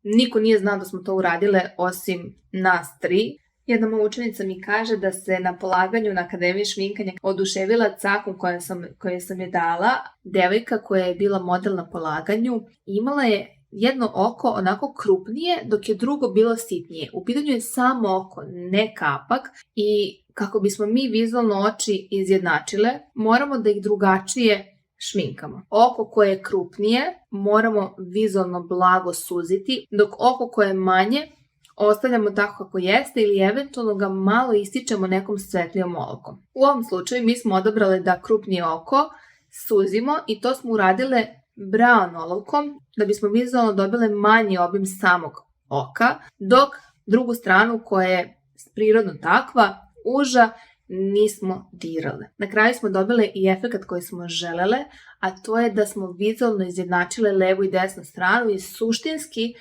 Niko nije znao da smo to uradile osim nas 3. Jedna moja učenica mi kaže da se na polaganju na Akademiji šminkanja oduševila cakom koju sam je dala. Devojka koja je bila model na polaganju imala je jedno oko onako krupnije, dok je drugo bilo sitnije. U pitanju je samo oko, ne kapak, i kako bismo mi vizualno oči izjednačile, moramo da ih drugačije šminkamo. Oko koje je krupnije moramo vizualno blago suziti, dok oko koje je manje ostavljamo tako kako jeste ili eventualno ga malo ističemo nekom svetlijom olovkom. U ovom slučaju mi smo odabrali da krupnije oko suzimo i to smo uradile brown olovkom da bismo vizualno dobile manji obim samog oka, dok drugu stranu koja je prirodno takva, uža, nismo dirale. Na kraju smo dobile i efekat koji smo želele, a to je da smo vizualno izjednačile levu i desnu stranu i suštinski